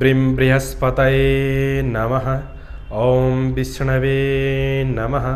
ब्रीं बृहस्पतये नमः। ओम विष्णवे नमः।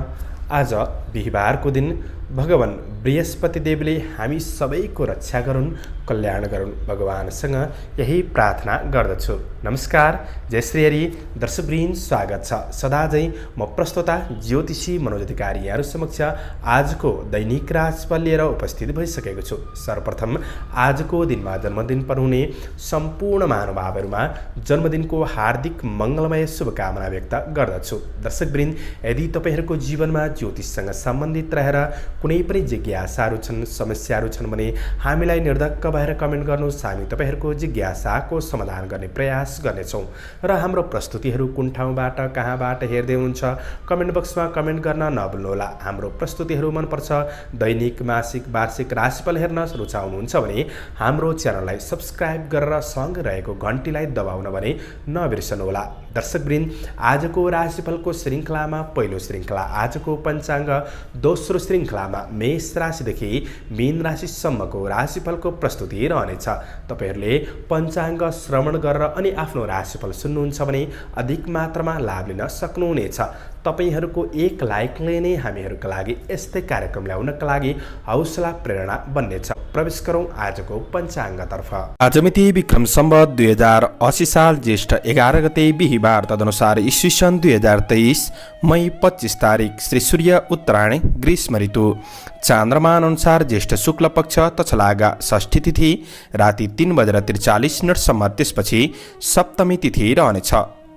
आज बिहिबारको दिन भगवान बृहस्पति देवले हामी सबैको रक्षा गरून्, कल्याण गरून्, भगवानसँग यही प्रार्थना गर्दछु। नमस्कार, जय श्री हरि। दर्शकवृन्द, स्वागत छ सदाझै म प्रस्तोता ज्योतिषी मनोज अधिकारी यहाँहरू समक्ष आजको दैनिक राशिफल लिएर उपस्थित भइसकेको छु। सर्वप्रथम आजको दिनमा जन्मदिन पर्नुहुने सम्पूर्ण महानुभावहरूमा जन्मदिनको हार्दिक मङ्गलमय शुभकामना व्यक्त गर्दछु। दर्शकवृन्द, यदि तपाईहरूको जीवनमा ज्योतिषसँग सम्बन्धित रहेर कुनै पनि जिज्ञासाहरू छन्, समस्याहरू छन् भने हामीलाई निर्धक्क भएर कमेन्ट गर्नुहोस्। हामी तपाईहरूको जिज्ञासाको समाधान गर्ने प्रयास गर्नेछौँ र हाम्रो प्रस्तुतिहरू कुन ठाउँबाट कहाँबाट हेर्दै हुनुहुन्छ कमेन्ट बक्समा कमेन्ट गर्न नभुल्नुहोला। हाम्रो प्रस्तुतिहरू मनपर्छ, दैनिक मासिक वार्षिक राशिफल हेर्न रुचाउनुहुन्छ भने हाम्रो च्यानललाई सब्स्क्राइब गरेर सँगै रहेको घन्टीलाई दबाउन भने नबिर्सनुहोला। दर्शकवृन्द, आजको राशिफलको श्रृङ्खलामा पहिलो श्रृङ्खला आजको पञ्चाङ्ग, दोस्रो श्रृङ्खलामा मेष राशिदेखि मीन राशिसम्मको राशिफलको प्रस्तुति रहनेछ। तपाईहरूले पञ्चाङ्ग श्रवण गरेर अनि आफ्नो राशिफल सुन्नुहुन्छ भने अधिक मात्रामा लाभ लिन सक्नुहुनेछ। तपाईहरूको एक लाइकले नै हामीहरूका लागि यस्तै कार्यक्रम ल्याउनका लागि हौसला प्रेरणा बन्नेछ। प्रवेश गरौँ आजको पञ्चाङ्गतर्फ। आज मिति विक्रम सम्वत 2080 साल ज्येष्ठ 11 गते बिहिबार, तदनुसार ईस्वी सन् 2023 मई 25 तारिक श्री सूर्य उत्तरायण ग्रीष्म ऋतु। चान्द्रमा अनुसार ज्येष्ठ शुक्ल पक्ष तछलागा षष्ठी तिथि राति 3:43 त्यसपछि सप्तमी तिथि रहनेछ।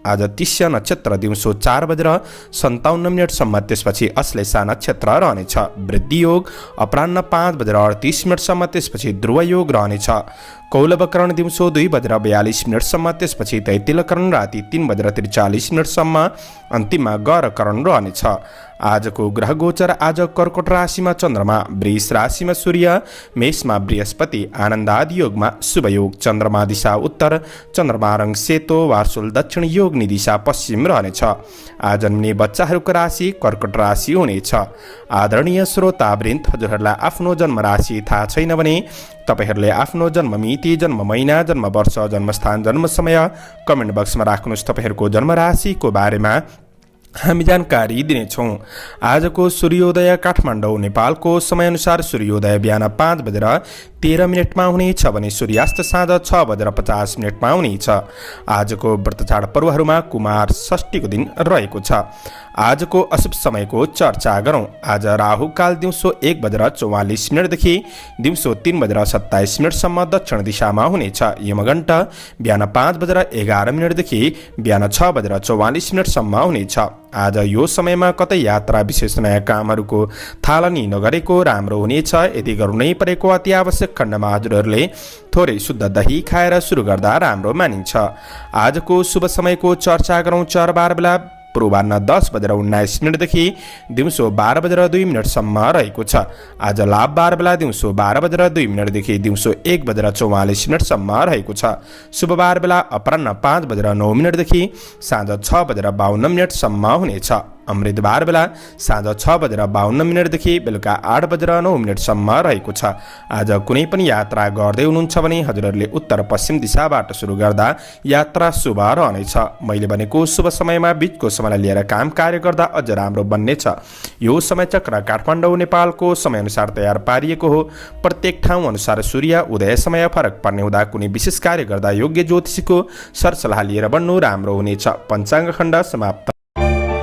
आज तिस्या नक्षत्र दिउँसो 4:57 त्यसपछि अश्लेषा नक्षत्र रहनेछ। वृद्धि योग अपराह्न 5:38 त्यसपछि ध्रुव योग रहनेछ। कौलवकरण दिउँसो 2:42 त्यसपछि तैतिलकरण राति 3:43 अन्तिममा गरकरण रहनेछ। आजको ग्रह गोचर आज कर्कट राशिमा चन्द्रमा, वृष राशिमा सूर्य, मेषमा बृहस्पति, आनन्दादि योगमा शुभ योग। चन्द्रमा दिशा उत्तर, चन्द्रमा रङ सेतो, वार्सुल दक्षिण, योगनी दिशा पश्चिम रहनेछ। आज जन्मिने बच्चाहरूको राशि कर्कट राशि हुनेछ। आदरणीय श्रोतावृन्द, हजुरहरूलाई आफ्नो जन्म राशि थाहा छैन भने तपाईहरूले आफ्नो जन्म मिति, जन्म महिना, जन्म वर्ष, जन्मस्थान, जन्म समय कमेन्ट बक्समा राख्नुहोस्। तपाईहरूको जन्म राशिको बारेमा हामी जानकारी दिनेछौँ। आजको सूर्योदय काठमाडौँ नेपालको समयअनुसार सूर्योदय बिहान 5:13 हुनेछ भने सूर्यास्त साँझ 6:50 हुनेछ। आजको व्रतचाड पर्वहरूमा कुमार षष्ठीको दिन रहेको छ। आजको अशुभ समयको चर्चा गरौँ। आज राहुकाल दिउँसो 1:44 देखि दिउँसो 3:27 दक्षिण दिशामा हुनेछ। यमघण्ट बिहान 5:11 देखि बिहान 6:44 हुनेछ। आज यो समयमा कतै यात्रा विशेष नयाँ कामहरूको थालनी नगरेको राम्रो हुनेछ। यदि गर्नै परेको अति आवश्यक खण्डमा हजुरहरूले थोरै शुद्ध दही खाएर सुरु गर्दा राम्रो मानिन्छ। आजको शुभ समयको चर्चा गरौँ। चरबार बेला पूर्वाह्न 10:19 देखि दिउँसो 12:02 रहेको छ। आज लाभ बार बेला दिउँसो 12:02 देखि दिउँसो 1:44 रहेको छ। शुभ बार बेला अपराह्न 5:09 देखि साँझ 6:52 हुनेछ। अमृत बार बेला साँझ 6:52 देखि बेलुका 8:09 रहेको छ। आज कुनै पनि यात्रा गर्दै हुनुहुन्छ भने हजुरहरूले उत्तर पश्चिम दिशाबाट सुरु गर्दा यात्रा शुभ रहनेछ। मैले भनेको शुभ समयमा बिचको समयलाई लिएर काम कार्य गर्दा अझ राम्रो बन्नेछ। यो समय चक्र काठमाडौँ नेपालको समयअनुसार तयार पारिएको हो। प्रत्येक ठाउँ अनुसार सूर्य उदय समय फरक पर्ने हुँदा कुनै विशेष कार्य गर्दा योग्य ज्योतिषीको सरसल्लाह लिएर बन्नु राम्रो हुनेछ। पञ्चाङ्ग खण्ड समाप्त।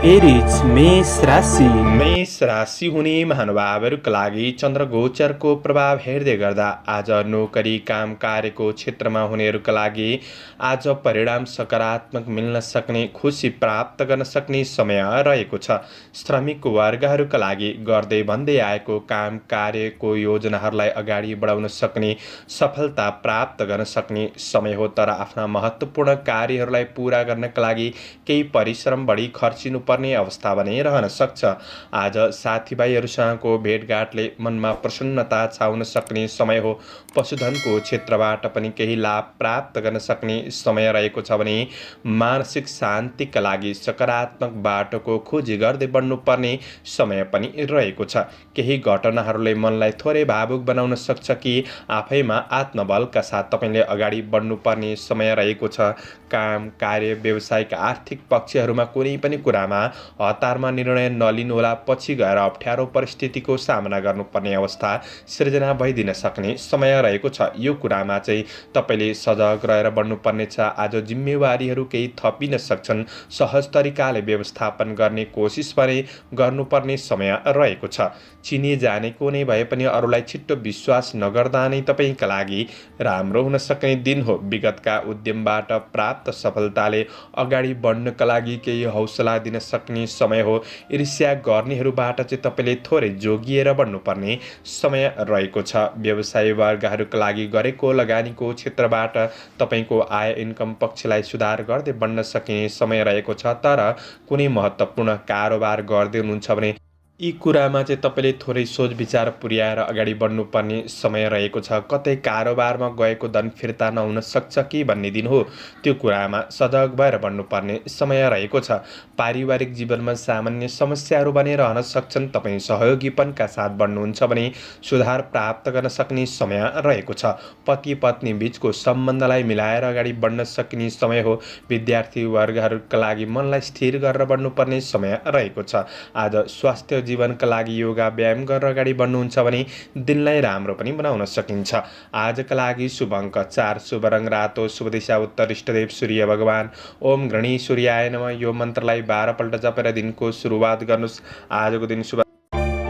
एरिज मेष राशि। मेष राशि हुने महानुभावहरूका लागि चन्द्र गोचरको प्रभाव हेर्दै गर्दा आज नोकरी काम कार्यको क्षेत्रमा हुनेहरूका लागि आज परिणाम सकारात्मक मिल्न सक्ने, खुसी प्राप्त गर्न सक्ने समय रहेको छ। श्रमिक वर्गहरूका लागि गर्दै भन्दै आएको काम कार्यको योजनाहरूलाई अगाडि बढाउन सक्ने, सफलता प्राप्त गर्न सक्ने समय हो। तर आफ्ना महत्त्वपूर्ण कार्यहरूलाई पुरा गर्नका लागि केही परिश्रम बढी खर्चिनु बन्नुपर्ने अवस्था भने रहन सक्छ। आज साथीभाइहरूसँगको भेटघाटले मनमा प्रसन्नता छाउन सक्ने समय हो। पशुधनको क्षेत्रबाट पनि केही लाभ प्राप्त गर्न सक्ने समय रहेको छ भने मानसिक शान्तिका लागि सकारात्मक बाटोको खोजी गर्दै बढ्नुपर्ने समय पनि रहेको छ। केही घटनाहरूले मनलाई थोरै भावुक बनाउन सक्छ कि आफैमा आत्मबलका साथ तपाईँले अगाडि बढ्नुपर्ने समय रहेको छ। काम, कार्य, व्यावसायिक, आर्थिक पक्षहरूमा कुनै पनि कुरामा हतारमा निर्णय नलिनुहोला। पछि गएर अप्ठ्यारो परिस्थितिको सामना गर्नुपर्ने अवस्था सिर्जना भइदिन सक्ने समय रहेको छ। यो कुरामा चाहिँ तपाईँले सजग रहेर बढ्नुपर्ने छ। आज जिम्मेवारीहरू केही थपिन सक्छन्। सहज तरिकाले व्यवस्थापन गर्ने कोसिस भने गर्नुपर्ने समय रहेको छ। चिने जानेको नै भए पनि अरूलाई छिट्टो विश्वास नगर्दा नै तपाईँका लागि राम्रो हुन सक्ने दिन हो। विगतका उद्यमबाट प्राप्त सफलताले अगाडि बढ्नका लागि केही हौसला दिन सक्ने समय हो। ईर्ष्या गर्नेहरूबाट चाहिँ तपाईँले थोरै जोगिएर बढ्नुपर्ने समय रहेको छ। व्यवसाय वर्गहरूका लागि गरेको लगानीको क्षेत्रबाट तपाईँको आय इन्कम पक्षलाई सुधार गर्दै बढ्न सकिने समय रहेको छ। तर कुनै महत्त्वपूर्ण कारोबार गर्दै हुनुहुन्छ भने यी कुरामा चाहिँ तपाईँले थोरै सोच विचार पुर्याएर अगाडि बढ्नुपर्ने समय रहेको छ। कतै कारोबारमा गएको धन फिर्ता नहुन सक्छ कि भन्ने दिन हो। त्यो कुरामा सजग भएर बढ्नुपर्ने समय रहेको छ। पारिवारिक जीवनमा सामान्य समस्याहरू भने रहन सक्छन्। तपाईँ सहयोगीपनका साथ बढ्नुहुन्छ भने सुधार प्राप्त गर्न सक्ने समय रहेको छ। पति पत्नी बीचको सम्बन्धलाई मिलाएर अगाडि बढ्न सक्ने समय हो। विद्यार्थी वर्गहरूका लागि मनलाई स्थिर गरेर बढ्नुपर्ने समय रहेको छ। आज स्वास्थ्य जीवनका लागि योगा व्यायाम गरेर अगाडि बढ्नुहुन्छ भने दिनलाई राम्रो पनि बनाउन सकिन्छ। आजका लागि शुभ अङ्क 4, शुभ रङ रातो, शुभ दिशा उत्तर, इष्टदेव सूर्य भगवान। ओम गृणी सूर्याय नमः। यो मन्त्रलाई 12 पल्ट जपेर दिनको सुरुवात गर्नुहोस्। आजको दिन शुभ।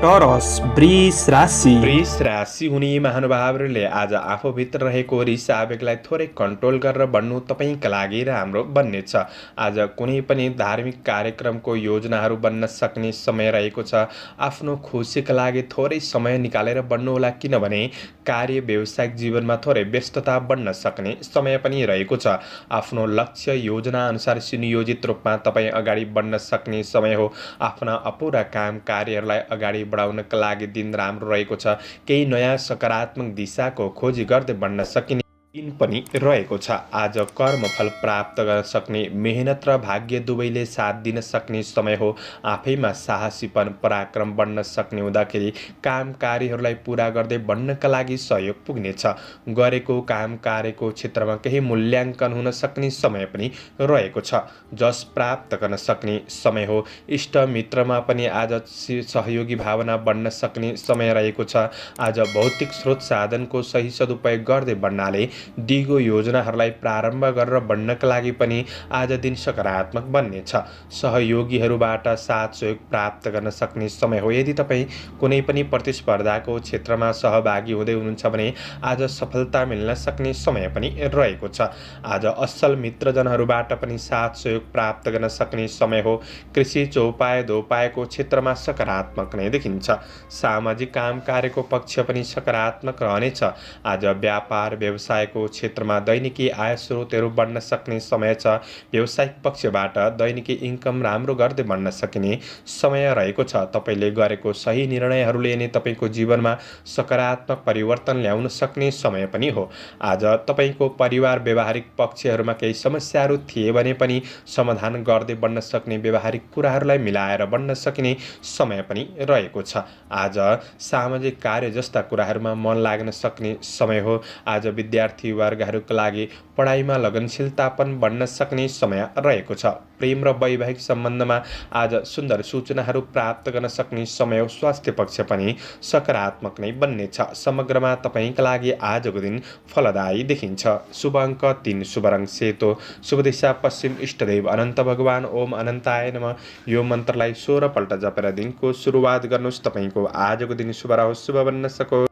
टरस वृष राशि। वृष राशि हुने महानुभावहरूले आज आफूभित्र रहेको रिस आवेगलाई थोरै कन्ट्रोल गरेर बढ्नु तपाईँका लागि राम्रो बन्नेछ। आज कुनै पनि धार्मिक कार्यक्रमको योजनाहरू बन्न सक्ने समय रहेको छ। आफ्नो खुसीका लागि थोरै समय निकालेर बढ्नुहोला, किनभने कार्य व्यावसायिक जीवनमा थोरै व्यस्तता बढ्न सक्ने समय पनि रहेको छ। आफ्नो लक्ष्य योजना अनुसार सुनियोजित रूपमा तपाईँ अगाडि बढ्न सक्ने समय हो। आफ्ना अपुरा काम कार्यहरूलाई अगाडि बढाउनका लागि दिन राम्रो रहेको छ। केही नयाँ सकारात्मक दिशाको खोजी गर्दै बढ्न सकिने दिन पनि रहेको छ। आज कर्मफल प्राप्त गर्न सक्ने मेहनत र भाग्य दुवैले साथ दिन सक्ने समय हो। आफैमा साहसीपन पराक्रम बढ्न सक्ने हुँदाखेरि काम कार्यहरूलाई पुरा गर्दै बढ्नका लागि सहयोग पुग्नेछ। गरेको काम कार्यको क्षेत्रमा केही मूल्याङ्कन हुन सक्ने समय पनि रहेको छ। जस प्राप्त गर्न सक्ने समय हो। इष्ट मित्रमा पनि आज सहयोगी भावना बढ्न सक्ने समय रहेको छ। आज भौतिक स्रोत साधनको सही सदुपयोग गर्दै बढ्नाले दिगो योजनाहरूलाई प्रारम्भ गरेर बढ्नका लागि पनि आज दिन सकारात्मक बन्नेछ। सहयोगीहरूबाट साथ सहयोग प्राप्त गर्न सक्ने समय हो। यदि तपाईँ कुनै पनि प्रतिस्पर्धाको क्षेत्रमा सहभागी हुँदै हुनुहुन्छ भने आज सफलता मिल्न सक्ने समय पनि रहेको छ। आज असल मित्रजनहरूबाट पनि साथ सहयोग प्राप्त गर्न सक्ने समय हो। कृषि चौपाय दोपायको क्षेत्रमा सकारात्मक नै देखिन्छ। सामाजिक काम कार्यको पक्ष पनि सकारात्मक रहनेछ। आज व्यापार व्यवसायको क्षेत्रमा दैनिकी आय स्रोतहरू बढ्न सक्ने समय छ। व्यावसायिक पक्षबाट दैनिकी इन्कम राम्रो गर्दै बढ्न सकिने समय रहेको छ। तपाईँले गरेको सही निर्णयहरूले नै तपाईँको जीवनमा सकारात्मक परिवर्तन ल्याउन सक्ने समय पनि हो। आज तपाईँको परिवार व्यावहारिक पक्षहरूमा केही समस्याहरू थिए भने पनि समाधान गर्दै बढ्न सक्ने व्यावहारिक कुराहरूलाई मिलाएर बढ्न सकिने समय पनि रहेको छ। आज सामाजिक कार्य जस्ता कुराहरूमा मन लाग्न सक्ने समय हो। आज विद्यार्थी वर्गहरूका लागि पढाइमा लगनशीलतापन बढ्न सक्ने समय रहेको छ। प्रेम र वैवाहिक सम्बन्धमा आज सुन्दर सूचनाहरू प्राप्त गर्न सक्ने समय हो। स्वास्थ्य पक्ष पनि सकारात्मक नै बन्नेछ। समग्रमा तपाईँका लागि आजको दिन फलदायी देखिन्छ। शुभ अङ्क 3, शुभ रङ सेतो, शुभ दिशा पश्चिम, इष्टदेव अनन्त भगवान। ओम अनन्ताय नमः। यो मन्त्रलाई 16 पल्ट जपेर दिनको सुरुवात गर्नुहोस्। तपाईँको आजको दिन शुभ रहोस्, शुभ बन्न सकोस्।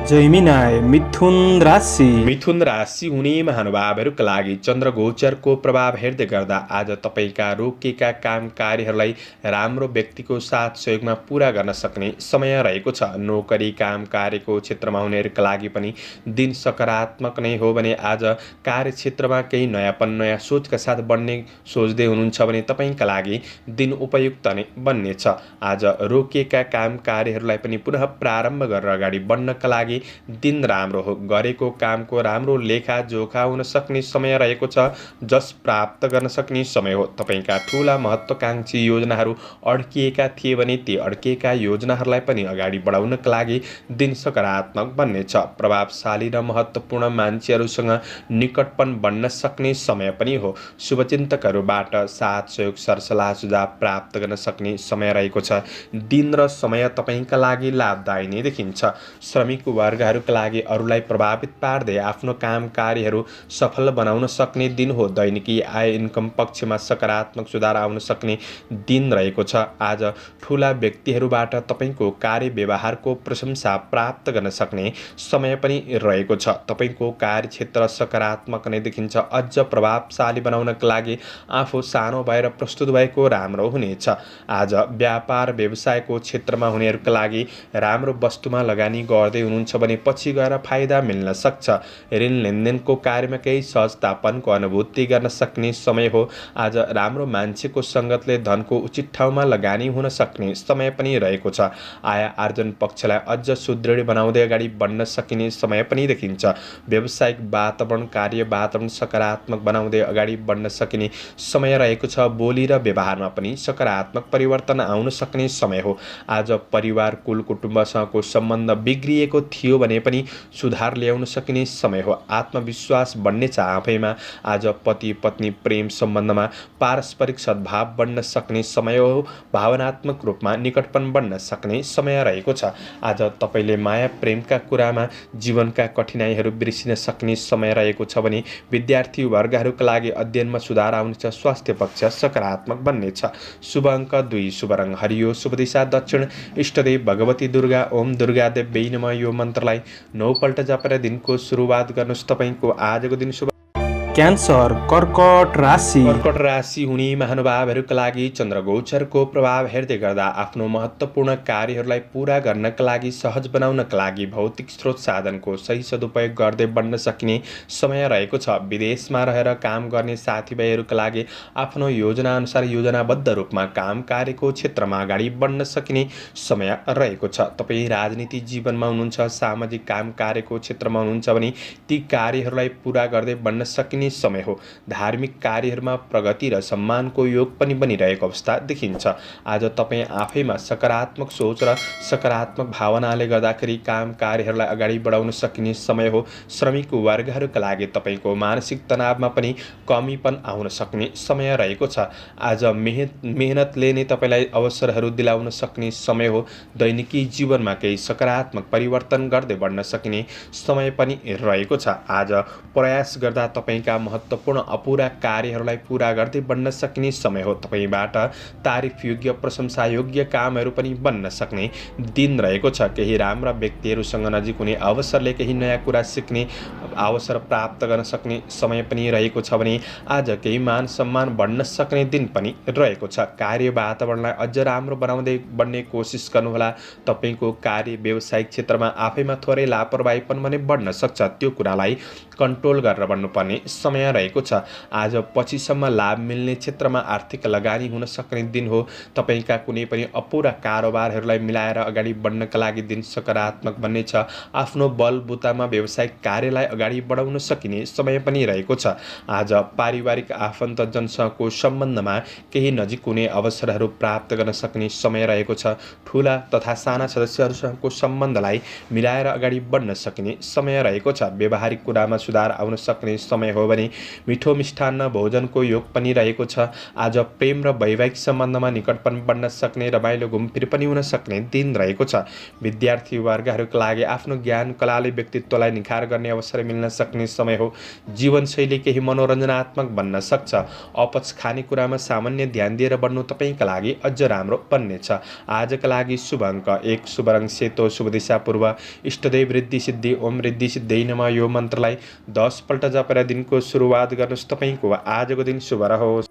जैमिनाय मिथुन राशि। मिथुन राशि हुने महानुभावहरूका लागि चन्द्र गोचरको प्रभाव हेर्दै गर्दा आज तपाईँका रोकिएका काम कार्यहरूलाई राम्रो व्यक्तिको साथ सहयोगमा पुरा गर्न सक्ने समय रहेको छ। नोकरी काम कार्यको क्षेत्रमा हुनेहरूका लागि पनि दिन सकारात्मक नै हो भने आज कार्यक्षेत्रमा केही नयाँपन नयाँ सोचका साथ बढ्ने सोच्दै हुनुहुन्छ भने तपाईँका लागि दिन उपयुक्त नै बन्नेछ। आज रोकिएका काम कार्यहरूलाई पनि पुनः प्रारम्भ गरेर अगाडि बढ्नका लागि दिन राम्रो हो। गरेको कामको राम्रो लेखाजोखा हुन सक्ने समय रहेको छ, जस प्राप्त गर्न सक्ने समय हो। तपाईँका ठुला महत्त्वाकांक्षी योजनाहरू अड्किएका थिए भने ती अड्किएका योजनाहरूलाई पनि अगाडि बढाउनका लागि दिन सकारात्मक बन्नेछ। प्रभावशाली र महत्त्वपूर्ण मान्छेहरूसँग निकटपन बन्न सक्ने समय पनि हो। शुभचिन्तकहरूबाट साथ सहयोग सरसल्लाह सुझाव प्राप्त गर्न सक्ने समय रहेको छ। दिन र समय तपाईँका लागि लाभदायी नै देखिन्छ। श्रमिक वर्गहरूका लागि अरूलाई प्रभावित पार्दै आफ्नो काम कार्यहरू सफल बनाउन सक्ने दिन हो। दैनिकी आय इन्कम पक्षमा सकारात्मक सुधार आउन सक्ने दिन रहेको छ। आज ठुला व्यक्तिहरूबाट तपाईँको कार्य व्यवहारको प्रशंसा प्राप्त गर्न सक्ने समय पनि रहेको छ। तपाईँको कार्यक्षेत्र सकारात्मक नै देखिन्छ। अझ प्रभावशाली बनाउनका लागि आफू सानो भएर प्रस्तुत भएको राम्रो हुनेछ। आज व्यापार व्यवसायको क्षेत्रमा हुनेहरूका लागि राम्रो वस्तुमा लगानी गर्दै हुनुहुन्छ भने पछि गएर फाइदा मिल्न सक्छ। ऋण लेनदेनको कार्यमा केही सहजतापनको अनुभूति गर्न सक्ने समय हो। आज राम्रो मान्छेको सङ्गतले धनको उचित ठाउँमा लगानी हुन सक्ने समय पनि रहेको छ। आय आर्जन पक्षलाई अझ सुदृढ बनाउँदै अगाडि बढ्न सकिने समय पनि देखिन्छ। व्यावसायिक वातावरण कार्य वातावरण सकारात्मक बनाउँदै अगाडि बढ्न सकिने समय रहेको छ। बोली र व्यवहारमा पनि सकारात्मक परिवर्तन आउन सक्ने समय हो। आज परिवार कुल कुटुम्बसँगको सम्बन्ध बिग्रिएको थियो भने पनि सुधार ल्याउन सकिने समय हो। आत्मविश्वास बढ्नेछ आफैमा। आज पति पत्नी प्रेम सम्बन्धमा पारस्परिक सद्भाव बढ्न सक्ने समय हो। भावनात्मक रूपमा निकटपन बढ्न सक्ने समय रहेको छ। आज तपाईँले माया प्रेमका कुरामा जीवनका कठिनाइहरू बिर्सिन सक्ने समय रहेको छ भने विद्यार्थी वर्गहरूका लागि अध्ययनमा सुधार आउनेछ। स्वास्थ्य पक्ष सकारात्मक बन्नेछ। शुभ अङ्क 2, शुभ रङ हरियो, शुभ दिशा दक्षिण, इष्टदेव भगवती दुर्गा। ओम दुर्गा देवी नमः। यो मन्त्रलाई 9 पल्ट जपेर दिनको सुरुवात गर्नुहोस्। तपाईँको आजको दिन शुभ। क्यान्सर कर्कट राशि। कर्कट राशि हुने महानुभावहरूका लागि चन्द्र गोचरको प्रभाव हेर्दै गर्दा आफ्नो महत्त्वपूर्ण कार्यहरूलाई पूरा गर्नका लागि सहज बनाउनका लागि भौतिक स्रोत साधनको सही सदुपयोग गर्दै बढ्न सकिने समय रहेको छ। विदेशमा रहेर काम गर्ने साथीभाइहरूका लागि आफ्नो योजनाअनुसार योजनाबद्ध रूपमा काम कार्यको क्षेत्रमा अगाडि बढ्न सकिने समय रहेको छ। तपाईँ राजनीति जीवनमा हुनुहुन्छ, सामाजिक काम कार्यको क्षेत्रमा हुनुहुन्छ भने ती कार्यहरूलाई पूरा गर्दै बढ्न सकिने समय हो। धार्मिक कार्यहरूमा प्रगति र सम्मानको योग पनि बनिरहेको अवस्था देखिन्छ। आज तपाईँ आफैमा सकारात्मक सोच र सकारात्मक भावनाले गर्दाखेरि काम कार्यहरूलाई अगाडि बढाउन सकिने समय हो। श्रमिक वर्गहरूका लागि तपाईँको मानसिक तनावमा पनि कमीपन आउन सक्ने समय रहेको छ। आज मेहनतले नै तपाईँलाई अवसरहरू दिलाउन सक्ने समय हो। दैनिकी जीवनमा केही सकारात्मक परिवर्तन गर्दै बढ्न सकिने समय पनि रहेको छ। आज प्रयास गर्दा तपाईँका महत्त्वपूर्ण अपुरा कार्यहरूलाई पूरा गर्दै बढ्न सकिने समय हो। तपाईँबाट तारिफ योग्य प्रशंसा योग्य कामहरू पनि बन्न सक्ने दिन रहेको छ। केही राम्रा व्यक्तिहरूसँग नजिक हुने अवसरले केही नयाँ कुरा सिक्ने अवसर प्राप्त गर्न सक्ने समय पनि रहेको छ भने आज केही मान सम्मान बढ्न सक्ने दिन पनि रहेको छ। कार्य वातावरणलाई अझ राम्रो बनाउँदै बढ्ने कोसिस गर्नुहोला। तपाईँको कार्य व्यावसायिक क्षेत्रमा आफैमा थोरै लापरवाहीपन भने बढ्न सक्छ। त्यो कुरालाई कन्ट्रोल गरेर बढ्नुपर्ने समय रहेको छ। आज पछिसम्म लाभ मिल्ने क्षेत्रमा आर्थिक लगानी हुन सक्ने दिन हो। तपाईँका कुनै पनि अपुरा कारोबारहरूलाई मिलाएर अगाडि बढ्नका लागि दिन सकारात्मक बन्नेछ। आफ्नो बलबुतामा व्यावसायिक कार्यलाई अगाडि बढाउन सकिने समय पनि रहेको छ। आज पारिवारिक आफन्तजनसँगको सम्बन्धमा केही नजिक हुने अवसरहरू प्राप्त गर्न सक्ने समय रहेको छ। ठुला तथा साना सदस्यहरूसँगको सम्बन्धलाई मिलाएर अगाडि बढ्न सकिने समय रहेको छ। व्यावहारिक कुरामा सुधार आउन सक्ने समय हो भने मिठो मिष्ठान्न भोजनको योग पनि रहेको छ। आज प्रेम र वैवाहिक सम्बन्धमा निकटपन बढ्न सक्ने, रमाइलो घुमफिर पनि हुन सक्ने दिन रहेको छ। विद्यार्थी वर्गहरूका लागि आफ्नो ज्ञान कलाले व्यक्तित्वलाई निखार गर्ने अवसर मिल्न सक्ने समय हो। जीवनशैली केही मनोरञ्जनात्मक बन्न सक्छ। अपच खानेकुरामा सामान्य ध्यान दिएर बढ्नु तपाईँका लागि अझ राम्रो बन्नेछ। आजका लागि शुभ अङ्क 1, शुभ रङ सेतो, शुभ दिशा पूर्व, इष्टदेव रिद्धि सिद्धि, ओम रिद्धि सिद्धियै नमः यो मन्त्रलाई 10 पल्ट जपेर दिनको सुरुवात गर्नुहोस्। तपाईँको आजको दिन शुभ रहोस्।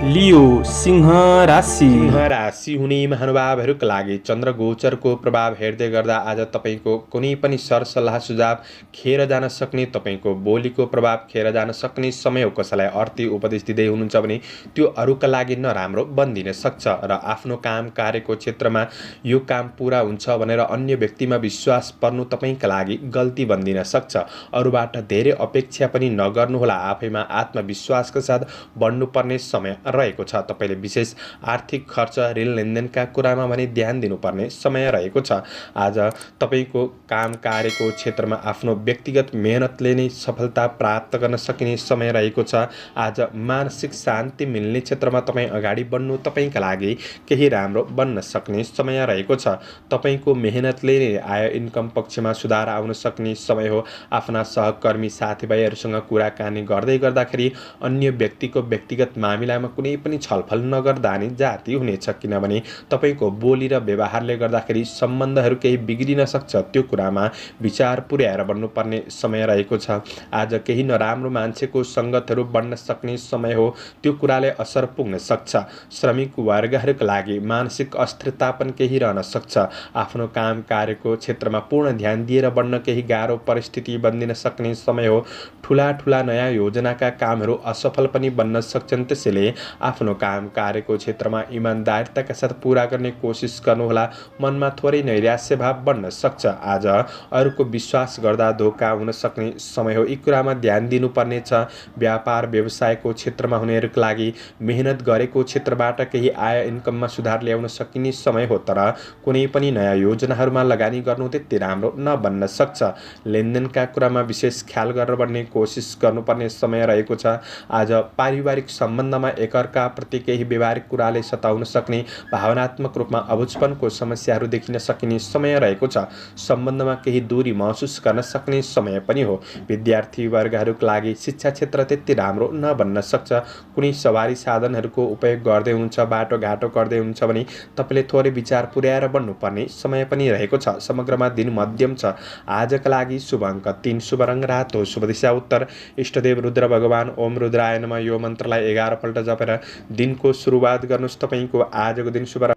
लियो सिंह राशि। सिंह राशि हुने महानुभावहरूका लागि चन्द्र गोचरको प्रभाव हेर्दै गर्दा आज तपाईँको कुनै पनि सरसल्लाह सुझाव खेर जान सक्ने, तपाईँको बोलीको प्रभाव खेर जान सक्ने समय हो। कसैलाई अर्थी उपदेश दिँदै हुनुहुन्छ भने त्यो अरूका लागि नराम्रो बनिदिन सक्छ र आफ्नो काम कार्यको क्षेत्रमा यो काम पुरा हुन्छ भनेर अन्य व्यक्तिमा विश्वास पर्नु तपाईँका लागि गल्ती बनिदिन सक्छ। अरूबाट धेरै अपेक्षा पनि नगर्नुहोला। आफैमा आत्मविश्वासका साथ बढ्नुपर्ने समय रहेको छ। तपाईँले विशेष आर्थिक खर्च, ऋण लेनदेनका कुरामा भने ध्यान दिनुपर्ने समय रहेको छ। आज तपाईँको काम कार्यको क्षेत्रमा आफ्नो व्यक्तिगत मेहनतले नै सफलता प्राप्त गर्न सकिने समय रहेको छ। आज मानसिक शान्ति मिल्ने क्षेत्रमा तपाईँ अगाडि बढ्नु तपाईँका लागि केही राम्रो बन्न सक्ने समय रहेको छ। तपाईँको मेहनतले नै आय इन्कम पक्षमा सुधार आउन सक्ने समय हो। आफ्ना सहकर्मी साथीभाइहरूसँग कुराकानी गर्दै गर्दाखेरि अन्य व्यक्तिको व्यक्तिगत मामिलामा कुनै पनि छलफल नगर्दा नि जाति हुनेछ, किनभने तपाईँको बोली र व्यवहारले गर्दाखेरि सम्बन्धहरू केही बिग्रिन सक्छ। त्यो कुरामा विचार पुर्याएर बढ्नुपर्ने समय रहेको छ। आज केही नराम्रो मान्छेको सङ्गतहरू बढ्न सक्ने समय हो। त्यो कुराले असर पुग्न सक्छ। श्रमिक वर्गहरूका लागि मानसिक अस्थिरता पनि केही रहन सक्छ। आफ्नो काम कार्यको क्षेत्रमा पूर्ण ध्यान दिएर बढ्न केही गाह्रो परिस्थिति बनिदिन सक्ने समय हो। ठुला नयाँ योजनाका कामहरू असफल पनि बन्न सक्छन्। त्यसैले आफ्नो काम कार्यको क्षेत्रमा इमान्दारिताका साथ पूरा गर्ने कोसिस गर्नुहोला। मनमा थोरै नैराश्य भाव बढ्न सक्छ। आज अरूको विश्वास गर्दा धोका हुन सक्ने समय हो। यी कुरामा ध्यान दिनुपर्ने छ। व्यापार व्यवसायको क्षेत्रमा हुनेहरूका लागि मेहनत गरेको क्षेत्रबाट केही आय इन्कममा सुधार ल्याउन सकिने समय हो, तर कुनै पनि नयाँ योजनाहरूमा लगानी गर्नु त्यति राम्रो नबन्न सक्छ। लेनदेनका कुरामा विशेष ख्याल गरेर बढ्ने कोसिस गर्नुपर्ने समय रहेको छ। आज पारिवारिक सम्बन्धमा एकअर्काप्रति केही व्यवहारिक कुराले सताउन सक्ने, भावनात्मक रूपमा अबुझपनको समस्याहरू देखिन सकिने समय रहेको छ। सम्बन्धमा केही दूरी महसुस गर्न सक्ने समय पनि हो। विद्यार्थी वर्गहरूका लागि शिक्षा क्षेत्र त्यति राम्रो नबन्न सक्छ। कुनै सवारी साधनहरूको उपयोग गर्दै हुनुहुन्छ, बाटोघाटो गर्दै हुनुहुन्छ भने तपाईँले थोरै विचार पुर्याएर बढ्नुपर्ने समय पनि रहेको छ। समग्रमा दिन मध्यम छ। आजका लागि शुभ अङ्क 3, शुभ रङ रातो, शुभ दिशा उत्तर, इष्टदेव रुद्र भगवान ओम रुद्राय नमः यो मन्त्रलाई 11 पल्ट जपेर दिनको सुरुवात गर्नुहोस्। तपाईँको आजको दिन शुभ।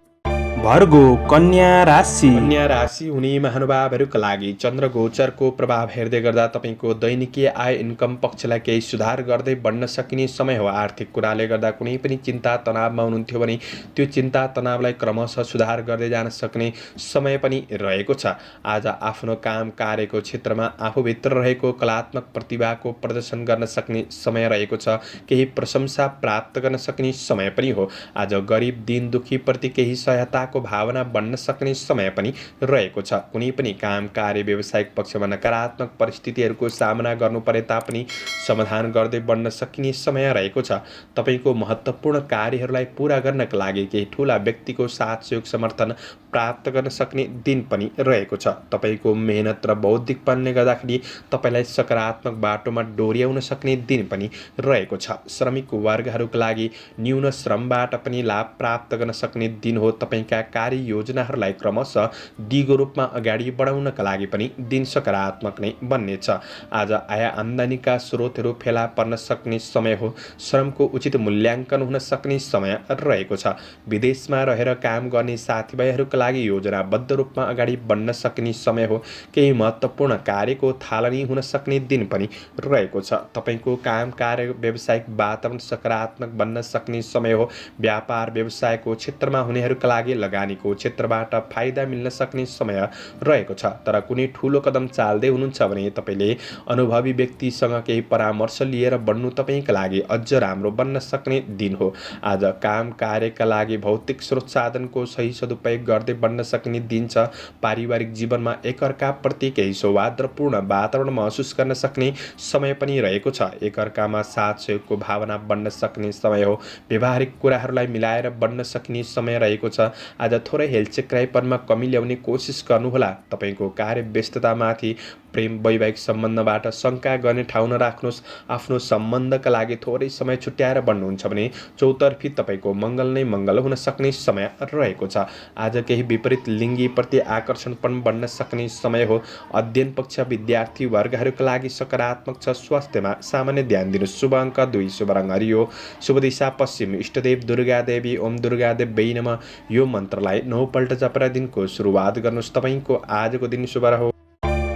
भर्गो कन्या राशि। कन्या राशि हुने महानुभावहरूका लागि चन्द्र गोचरको प्रभाव हेर्दै गर्दा तपाईँको दैनिकीय आय इन्कम पक्षलाई केही सुधार गर्दै बढ्न सकिने समय हो। आर्थिक कुराले गर्दा कुनै पनि चिन्ता तनावमा हुनुहुन्थ्यो भने त्यो चिन्ता तनावलाई क्रमशः सुधार गर्दै जान सक्ने समय पनि रहेको छ। आज आफ्नो काम कार्यको क्षेत्रमा आफूभित्र रहेको कलात्मक प्रतिभाको प्रदर्शन गर्न सक्ने समय रहेको छ। केही प्रशंसा प्राप्त गर्न सक्ने समय पनि हो। आज गरिब दीन दुखीप्रति केही सहायताको भावना बन्न सक्ने समय पनि रहेको छ। कुनै पनि काम कार्य व्यावसायिक पक्षमा नकारात्मक परिस्थितिहरूको सामना गर्नु परे तापनि समाधान गर्दै बढ्न सकिने समय रहेको छ। तपाईँको महत्त्वपूर्ण कार्यहरूलाई पुरा गर्नका लागि केही ठुला व्यक्तिको साथ सहयोग समर्थन प्राप्त गर्न सक्ने दिन पनि रहेको छ। तपाईँको मेहनत र बौद्धिकपनले गर्दाखेरि तपाईँलाई सकारात्मक बाटोमा डोर्याउन सक्ने दिन पनि रहेको छ। श्रमिक वर्गहरूका लागि न्यून श्रमबाट पनि लाभ प्राप्त गर्न सक्ने दिन हो। तपाईँका कार्य योजनाहरूलाई क्रमशः दिगो रूपमा अगाडि बढाउनका लागि पनि दिन सकारात्मक नै बन्नेछ। आज आय आम्दानीका स्रोतहरू फेला पर्न सक्ने समय हो। श्रमको उचित मूल्याङ्कन हुन सक्ने समय रहेको छ। विदेशमा रहेर काम गर्ने साथीभाइहरूका लागि योजनाबद्ध रूपमा अगाडि बढ्न सक्ने समय हो। केही महत्त्वपूर्ण कार्यको थालनी हुन सक्ने दिन पनि रहेको छ। तपाईँको काम कार्य व्यावसायिक वातावरण सकारात्मक बन्न सक्ने समय हो। व्यापार व्यवसायको क्षेत्रमा हुनेहरूका लागि लगानीको क्षेत्रबाट फाइदा मिल्न सक्ने समय रहेको छ। तर कुनै ठुलो कदम चाल्दै हुनुहुन्छ भने तपाईँले अनुभवी व्यक्तिसँग केही परामर्श लिएर बढ्नु तपाईँका लागि अझ राम्रो बन्न सक्ने दिन हो। आज काम कार्यका लागि भौतिक स्रोत साधनको सही सदुपयोग गर्दै बढ्न सक्ने दिन छ। पारिवारिक जीवनमा एकअर्काप्रति केही सौहार्दपूर्ण वातावरण महसुस गर्न सक्ने समय पनि रहेको छ। एकअर्कामा साथ सहयोगको भावना बढ्न सक्ने समय हो। व्यवहारिक कुराहरूलाई मिलाएर बढ्न सक्ने समय रहेको छ। आज थोरै हेलचेक्राइपनमा कमी ल्याउने कोसिस गर्नुहोला। तपाईँको कार्य व्यस्ततामाथि प्रेम वैवाहिक सम्बन्धबाट शङ्का गर्ने ठाउँ नराख्नुहोस्। आफ्नो सम्बन्धका लागि थोरै समय छुट्याएर बढ्नुहुन्छ भने चौतर्फी तपाईँको मङ्गल नै मङ्गल हुन सक्ने समय रहेको छ। आज केही विपरीत लिङ्गीप्रति आकर्षण पनि बढ्न सक्ने समय हो। अध्ययन पक्ष विद्यार्थी वर्गहरूका लागि सकारात्मक छ। स्वास्थ्यमा सामान्य ध्यान दिनुहोस्। शुभ अङ्क 2, शुभ रङ हरियो, शुभ दिशा पश्चिम, इष्टदेव दुर्गा देवी ओम दुर्गा देवी नमः। यो मन्त्रलाई 9 पल्ट जपेर दिनको सुरुवात गर्नुहोस्। तपाईँको आजको दिन शुभ रहोस्।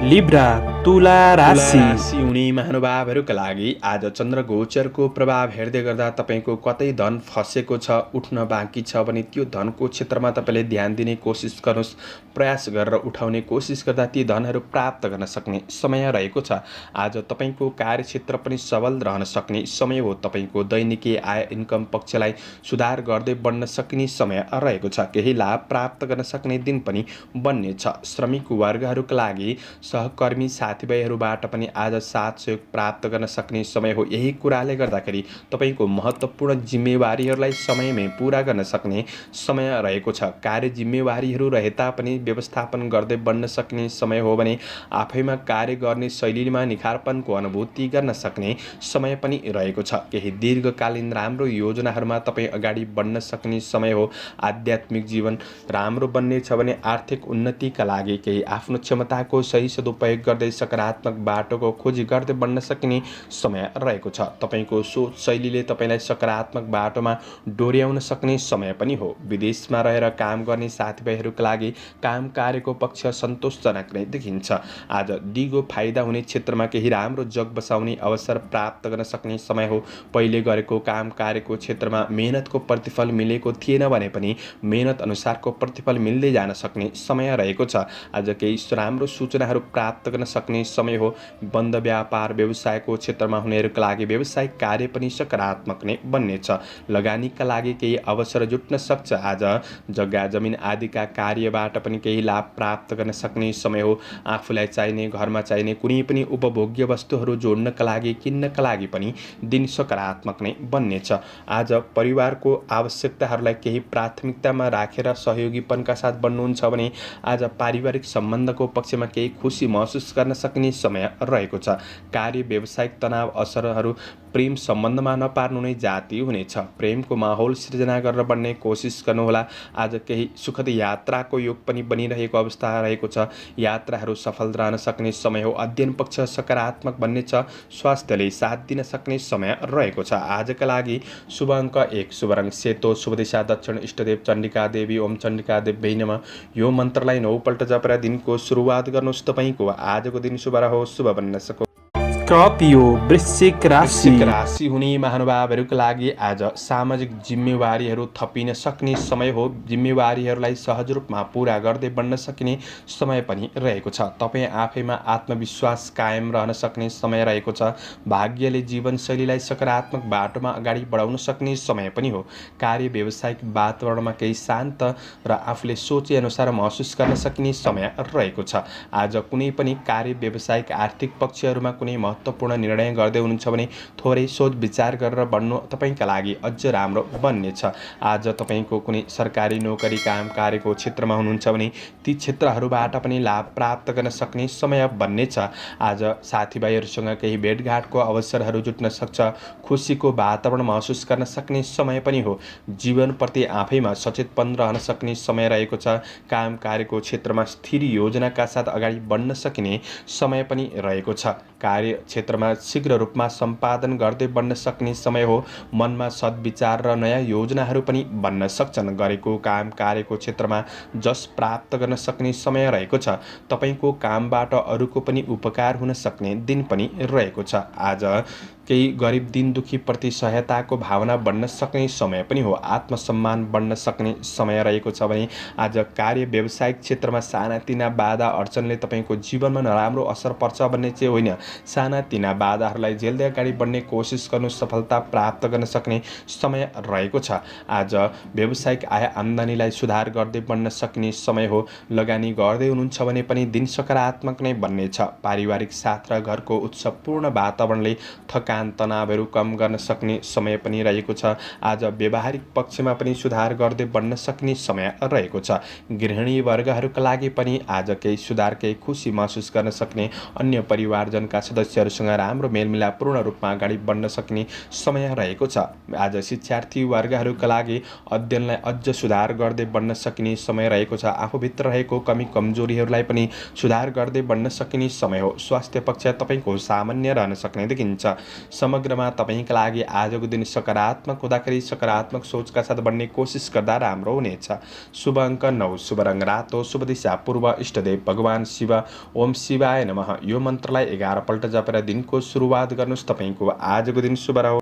लिब्रा तुला राशि हुने महानुभावहरूका लागि आज चन्द्र गोचरको प्रभाव हेर्दै गर्दा तपाईँको कतै धन फसेको छ, उठ्न बाँकी छ भने त्यो धनको क्षेत्रमा तपाईँले ध्यान दिने कोसिस गर्नुहोस्। प्रयास गरेर उठाउने कोसिस गर्दा ती धनहरू प्राप्त गर्न सक्ने समय रहेको छ। आज तपाईँको कार्यक्षेत्र पनि सबल रहन सक्ने समय हो। तपाईँको दैनिकी आय इन्कम पक्षलाई सुधार गर्दै बढ्न सक्ने समय रहेको छ। केही लाभ प्राप्त गर्न सक्ने दिन पनि बन्नेछ। श्रमिक वर्गहरूका लागि सहकर्मी साथीभाइहरूबाट पनि आज साथ सहयोग प्राप्त गर्न सक्ने समय हो। यही कुराले गर्दाखेरि तपाईँको महत्त्वपूर्ण जिम्मेवारीहरूलाई समयमै पुरा गर्न सक्ने समय रहेको छ। कार्य जिम्मेवारीहरू रहे तापनि व्यवस्थापन गर्दै बढ्न सक्ने समय हो भने आफैमा कार्य गर्ने शैलीमा निखारपनको अनुभूति गर्न सक्ने समय पनि रहेको छ। केही दीर्घकालीन राम्रो योजनाहरूमा तपाईँ अगाडि बढ्न सक्ने समय हो। आध्यात्मिक जीवन राम्रो बन्नेछ भने आर्थिक उन्नतिका लागि केही आफ्नो क्षमताको सही सदुपयोग गर्दै सकारात्मक बाटोको खोजी गर्दै बढ्न सक्ने समय रहेको छ। तपाईँको सोच शैलीले तपाईँलाई सकारात्मक बाटोमा डोर्याउन सक्ने समय पनि हो। विदेशमा रहेर काम गर्ने साथीभाइहरूका लागि काम कार्यको पक्ष सन्तोषजनक नै देखिन्छ। आज दिगो फाइदा हुने क्षेत्रमा केही राम्रो जग बसाउने अवसर प्राप्त गर्न सक्ने समय हो। पहिले गरेको काम कार्यको क्षेत्रमा मेहनतको प्रतिफल मिलेको थिएन भने पनि मेहनत अनुसारको प्रतिफल मिल्दै जान सक्ने समय रहेको छ। आज केही राम्रो सूचनाहरू प्राप्त गर्न सक्ने समय हो। बन्द व्यापार व्यवसायको क्षेत्रमा हुनेहरूका लागि व्यावसायिक कार्य पनि सकारात्मक नै बन्नेछ। लगानीका लागि केही अवसर जुट्न सक्छ। आज जग्गा जमिन आदिका कार्यबाट पनि केही लाभ प्राप्त गर्न सक्ने समय हो। आफूलाई चाहिने घरमा चाहिने कुनै पनि उपभोग्य वस्तुहरू जोड्नका लागि किन्नका लागि पनि दिन सकारात्मक नै बन्नेछ। आज परिवारको आवश्यकताहरूलाई केही प्राथमिकतामा राखेर सहयोगीपनका साथ बढ्नुहुन्छ भने आज पारिवारिक सम्बन्धको पक्षमा केही खुसी महसुस गर्न सक्ने समय रहेको छ। कार्य व्यावसायिक तनाव असरहरू प्रेम सम्बन्धमा नपार्नु नै जाति हुनेछ। प्रेमको माहौल सिर्जना गरेर बढ्ने कोसिस गर्नुहोला। आज केही सुखद यात्राको योग पनि बनिरहेको अवस्था रहेको छ। यात्राहरू सफल रहन सक्ने समय हो। अध्ययन पक्ष सकारात्मक बन्नेछ। स्वास्थ्यले साथ दिन सक्ने समय रहेको छ। आजका लागि शुभ अङ्क 1, शुभ रङ सेतो, शुभ दिशा दक्षिण, इष्टदेव चण्डिका देवी ओम चण्डिका देवी नमः। यो मन्त्रलाई 9 पल्ट जपेर दिनको सुरुवात गर्नुहोस्। तपाईँको आजको दिन शुभ रहोस्, शुभ बन्न सकोस्। स्कर्पियो वृश्चिक राशि हुने महानुभावहरूका लागि आज सामाजिक जिम्मेवारीहरू थपिन सक्ने समय हो। जिम्मेवारीहरूलाई सहज रूपमा पुरा गर्दै बढ्न सकिने समय पनि रहेको छ। तपाईँ आफैमा आत्मविश्वास कायम रहन सक्ने समय रहेको छ। भाग्यले जीवनशैलीलाई सकारात्मक बाटोमा अगाडि बढाउन सक्ने समय पनि हो। कार्य व्यावसायिक वातावरणमा केही शान्त र आफूले सोचे अनुसार महसुस गर्न सकिने समय रहेको छ। आज कुनै पनि कार्य व्यावसायिक आर्थिक पक्षहरूमा कुनै महत्त्वपूर्ण निर्णय गर्दै हुनुहुन्छ भने थोरै सोच विचार गरेर बढ्नु तपाईँका लागि अझ राम्रो बन्नेछ। आज तपाईँको कुनै सरकारी नोकरी काम कार्यको क्षेत्रमा हुनुहुन्छ भने ती क्षेत्रहरूबाट पनि लाभ प्राप्त गर्न सक्ने समय बन्नेछ। आज साथीभाइहरूसँग केही भेटघाटको अवसरहरू जुट्न सक्छ। खुसीको वातावरण महसुस गर्न सक्ने समय पनि हो। जीवनप्रति आफैमा सचेतपन रहन सक्ने समय रहेको छ। काम कार्यको क्षेत्रमा स्थिर योजनाका साथ अगाडि बढ्न सकिने समय पनि रहेको छ। कार्य क्षेत्रमा शीघ्र रूपमा सम्पादन गर्दै बढ्न सक्ने समय हो। मनमा सद्विचार र नयाँ योजनाहरू पनि बन्न सक्छन्। गरेको काम कार्यको क्षेत्रमा जस प्राप्त गर्न सक्ने समय रहेको छ। तपाईँको कामबाट अरूको पनि उपकार हुन सक्ने दिन पनि रहेको छ। आज केही गरिब दिन दुखीप्रति सहायताको भावना बढ्न सक्ने समय पनि हो। आत्मसम्मान बढ्न सक्ने समय रहेको छ भने आज कार्य व्यावसायिक क्षेत्रमा सानातिना बाधा अडचनले तपाईँको जीवनमा नराम्रो असर पर्छ भन्ने चाहिँ होइन। सानातिना बाधाहरूलाई झेल्दै अगाडि बढ्ने कोसिस गर्नु, सफलता प्राप्त गर्न सक्ने समय रहेको छ। आज व्यावसायिक आय आम्दानीलाई सुधार गर्दै बढ्न सक्ने समय हो। लगानी गर्दै हुनुहुन्छ भने पनि दिन सकारात्मक नै बन्नेछ। पारिवारिक साथ र घरको उत्सवपूर्ण वातावरणले थकान तनावहरू कम गर्न सक्ने समय पनि रहेको छ। आज व्यावहारिक पक्षमा पनि सुधार गर्दै बढ्न सक्ने समय रहेको छ। गृहिणी वर्गहरूका लागि पनि आज केही सुधार, केही खुसी महसुस गर्न सक्ने, अन्य परिवारजनका सदस्यहरूसँग राम्रो मेलमिलाप पूर्ण रूपमा अगाडि बढ्न सक्ने समय रहेको छ। आज शिक्षार्थी वर्गहरूका लागि अध्ययनलाई अझ सुधार गर्दै बढ्न सकिने समय रहेको छ। आफूभित्र रहेको कमी कमजोरीहरूलाई पनि सुधार गर्दै बढ्न सकिने समय हो। स्वास्थ्य पक्ष तपाईँको सामान्य रहन सक्ने देखिन्छ। समग्रमा तपाईँका लागि आजको दिन सकारात्मक हुँदाखेरि सकारात्मक सोचका साथ बढ्ने कोसिस गर्दा राम्रो हुनेछ। शुभ अङ्क 9, शुभ रङ रातो, शुभ दिशा पूर्व, इष्टदेव भगवान शिव। ओम शिवाय नमः। यो मन्त्रलाई 11 पल्ट जपेर दिनको सुरुवात गर्नुहोस्। तपाईँको आजको दिन शुभ रहोस्।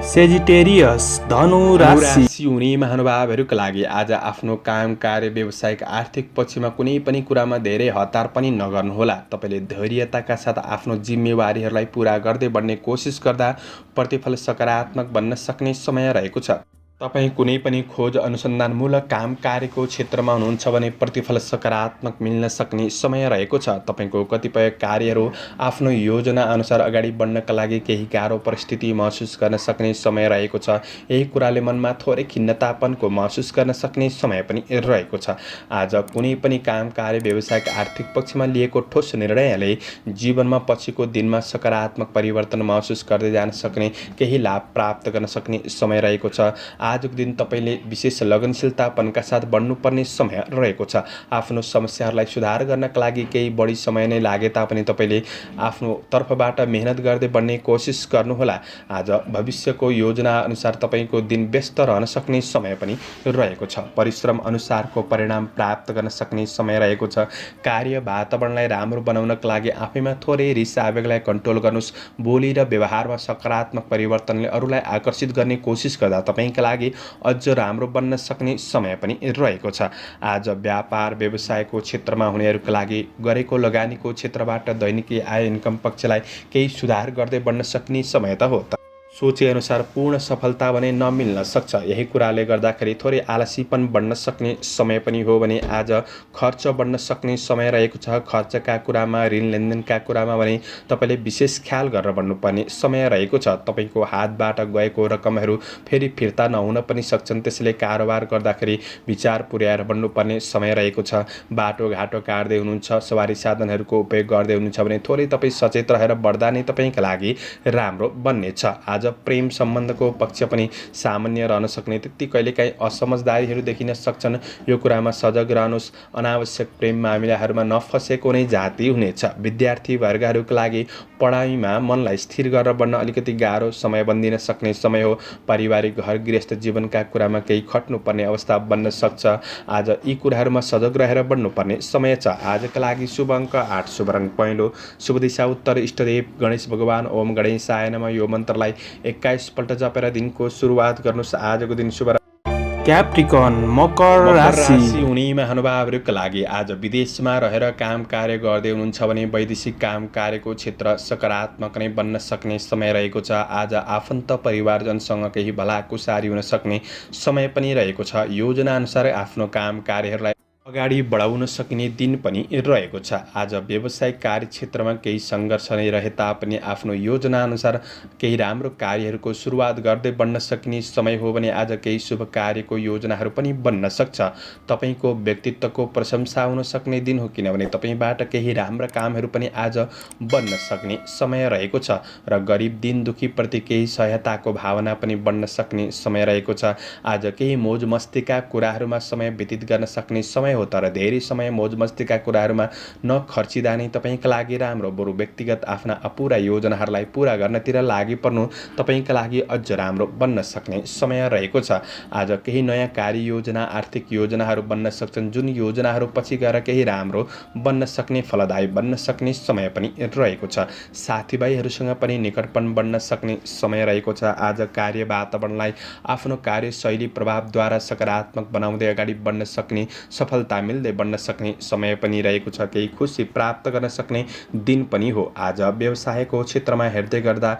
सेजिटेरियस धनु राशि हुने महानुभावहरूका लागि आज आफ्नो काम, कार्य, व्यावसायिक, आर्थिक पक्षमा कुनै पनि कुरामा धेरै हतार पनि नगर्नुहोला। तपाईँले धैर्यताका साथ आफ्नो जिम्मेवारीहरूलाई पुरा गर्दै बढ्ने कोसिस गर्दा प्रतिफल सकारात्मक बन्न सक्ने समय रहेको छ। तपाईँ कुनै पनि खोज अनुसन्धानमूलक काम कार्यको क्षेत्रमा हुनुहुन्छ भने प्रतिफल सकारात्मक मिल्न सक्ने समय रहेको छ। तपाईँको कतिपय कार्यहरू आफ्नो योजना अनुसार अगाडि बढ्नका लागि केही गाह्रो परिस्थिति महसुस गर्न सक्ने समय रहेको छ। यही कुराले मनमा थोरै खिन्नतापनको महसुस गर्न सक्ने समय पनि रहेको छ। आज कुनै पनि काम कार्य व्यावसायिक आर्थिक पक्षमा लिएको ठोस निर्णयले जीवनमा पछिको दिनमा सकारात्मक परिवर्तन महसुस गर्दै जान सक्ने, केही लाभ प्राप्त गर्न सक्ने समय रहेको छ। आजको दिन तपाईँले विशेष लगनशीलतापनका साथ बढ्नुपर्ने समय रहेको छ। आफ्नो समस्याहरूलाई सुधार गर्नका लागि केही बढी समय नै लागे तापनि तपाईँले आफ्नो तर्फबाट मेहनत गर्दै बढ्ने कोसिस गर्नुहोला। आज भविष्यको योजना अनुसार तपाईँको दिन व्यस्त रहन सक्ने समय पनि रहेको छ। परिश्रम अनुसारको परिणाम प्राप्त गर्न सक्ने समय रहेको छ। कार्य वातावरणलाई राम्रो बनाउनका लागि आफैमा थोरै रिस आवेगलाई कन्ट्रोल गर्नुहोस्। बोली र व्यवहारमा सकारात्मक परिवर्तनले अरूलाई आकर्षित गर्ने कोसिस गर्दा तपाईँका लागि अझ राम्रो बन्न सक्ने समय पनि रहेको छ। आज व्यापार व्यवसायको क्षेत्रमा हुनेहरूका लागि गरेको लगानीको क्षेत्रबाट दैनिकी आय इन्कम पक्षलाई केही सुधार गर्दै बढ्न सक्ने समय त हो। सोचे अनुसार पूर्ण सफलता भने नमिल्न सक्छ। यही कुराले गर्दाखेरि थोरै आलसीपन बढ्न सक्ने समय पनि हो भने आज खर्च बढ्न सक्ने समय रहेको छ। खर्चका कुरामा, ऋण लेनदेनका कुरामा भने तपाईँले विशेष ख्याल गरेर बढ्नुपर्ने समय रहेको छ। तपाईँको हातबाट गएको रकमहरू फेरि फिर्ता नहुन पनि सक्छन्। त्यसैले कारोबार गर्दाखेरि विचार पुर्याएर बढ्नुपर्ने समय रहेको छ। बाटोघाटो काट्दै हुनुहुन्छ, सवारी साधनहरूको उपयोग गर्दै हुनुहुन्छ भने थोरै तपाईँ सचेत रहेर बढ्दा नै तपाईँका लागि राम्रो बन्नेछ। आज प्रेम सम्बन्धको पक्ष पनि सामान्य रहन सक्ने, त्यति कहिलेकाहीँ असमझदारीहरू देखिन सक्छन्। यो कुरामा सजग रहनुहोस्। अनावश्यक प्रेम मामिलाहरूमा नफसेको नै जाति हुनेछ। विद्यार्थी वर्गहरूका लागि पढाइमा मनलाई स्थिर गरेर बढ्न अलिकति गाह्रो समय बन्दिन सक्ने समय हो। पारिवारिक घर गृहस्थ जीवनका कुरामा केही खट्नुपर्ने अवस्था बन्न सक्छ। आज यी कुराहरूमा सजग रहेर बढ्नुपर्ने समय छ। आजका लागि शुभ अङ्क 8, शुभ रङ पहेँलो, शुभ दिशा उत्तर, इष्टदेव गणेश भगवान। ओम गणेशाय नमः। यो मन्त्रलाई 21 पल्ट जपेर दिनको सुरुवात गर्नुहोस्। आजको दिन शुभ। क्याप्रिकन मकर राशि हुने महानुभावहरूका लागि आज विदेशमा रहेर काम कार्य गर्दै हुनुहुन्छ भने वैदेशिक काम कार्यको क्षेत्र सकारात्मक नै बन्न सक्ने समय रहेको छ। आज आफन्त परिवारजनसँग केही भलाकुसारी हुन सक्ने समय पनि रहेको छ। योजना अनुसार आफ्नो काम कार्यहरूलाई अगाडि बढाउन सकिने दिन पनि रहेको छ। आज व्यावसायिक कार्यक्षेत्रमा केही सङ्घर्ष नै रहे तापनि आफ्नो योजना अनुसार केही राम्रो कार्यहरूको सुरुवात गर्दै बढ्न सकिने समय हो भने आज केही शुभ कार्यको योजनाहरू पनि बन्न सक्छ। तपाईँको व्यक्तित्वको प्रशंसा हुन सक्ने दिन हो, किनभने तपाईँबाट केही राम्रा कामहरू पनि आज बन्न सक्ने समय रहेको छ र गरिब दिन दुखीप्रति केही सहायताको भावना पनि बढ्न सक्ने समय रहेको छ। आज केही मोज मस्तीका कुराहरूमा समय व्यतीत गर्न सक्ने समय हो, तर धेरै समय मोज मस्तीका कुराहरूमा नखर्चिँदा नै तपाईँका लागि राम्रो। बरु व्यक्तिगत आफ्ना अपुरा योजनाहरूलाई पूरा गर्नतिर लागि पर्नु तपाईँका लागि अझ राम्रो बन्न सक्ने समय रहेको छ। आज केही नयाँ कार्ययोजना, आर्थिक योजनाहरू बन्न सक्छन्, जुन योजनाहरू पछि गएर केही राम्रो बन्न सक्ने, फलदायी बन्न सक्ने समय पनि रहेको छ। साथीभाइहरूसँग पनि निकटपन बन्न सक्ने समय रहेको छ। आज कार्य वातावरणलाई आफ्नो कार्यशैली प्रभावद्वारा सकारात्मक बनाउँदै अगाडि बढ्न सक्ने, सफलता मिल्दै बढ्न सक्ने समय पनि रहेको छ। केही खुसी प्राप्त गर्न सक्ने दिन पनि हो। आज व्यवसायको क्षेत्रमा हेर्दै गर्दा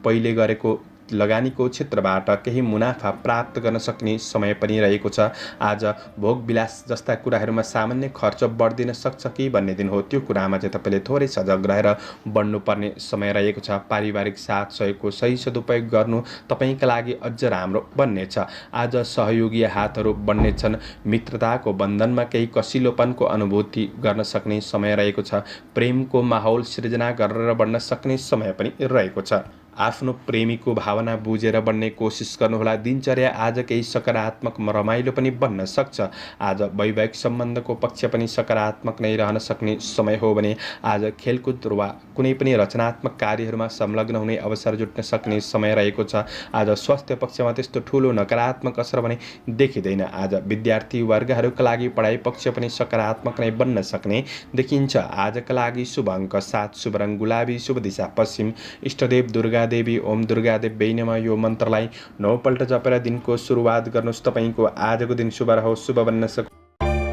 पहिले गरेको लगानीको क्षेत्रबाट केही मुनाफा प्राप्त गर्न सक्ने समय पनि रहेको छ। आज भोगविलास जस्ता कुराहरूमा सामान्य खर्च बढ्दिन सक्छ कि भन्ने दिन हो। त्यो कुरामा चाहिँ तपाईँले थोरै सजग रहेर बढ्नुपर्ने समय रहेको छ। पारिवारिक साथ सहयोगको सही सदुपयोग गर्नु तपाईँका लागि अझ राम्रो बन्नेछ। आज सहयोगी हातहरू बन्नेछन्। मित्रताको बन्धनमा केही कसिलोपनको अनुभूति गर्न सक्ने समय रहेको छ। प्रेमको माहौल सिर्जना गरेर बढ्न सक्ने समय पनि रहेको छ। आफ्नो प्रेमीको भावना बुझेर बन्ने कोसिस गर्नुहोला। दिनचर्या आज केही सकारात्मक रमाइलो पनि बन्न सक्छ। आज वैवाहिक सम्बन्धको पक्ष पनि सकारात्मक नै रहन सक्ने समय हो भने आज खेलकुद वा कुनै पनि रचनात्मक कार्यहरूमा संलग्न हुने अवसर जुट्न सक्ने समय रहेको छ। आज स्वास्थ्य पक्षमा त्यस्तो ठुलो नकारात्मक असर भने देखिँदैन। आज विद्यार्थी वर्गहरूका लागि पढाइ पक्ष पनि सकारात्मक नै बन्न सक्ने देखिन्छ। आजका लागि शुभ अङ्क 7, शुभ रङ गुलाबी, शुभ दिशा पश्चिम, इष्टदेव दुर्गा देवी ओम दुर्गा देवी नमः यो मन्त्रलाई 9 पल्ट जपेर दिनको सुरुवात गर्नुहोस्। तपाईँको आजको दिन शुभ रहोस्, शुभ बन्न सक्छ।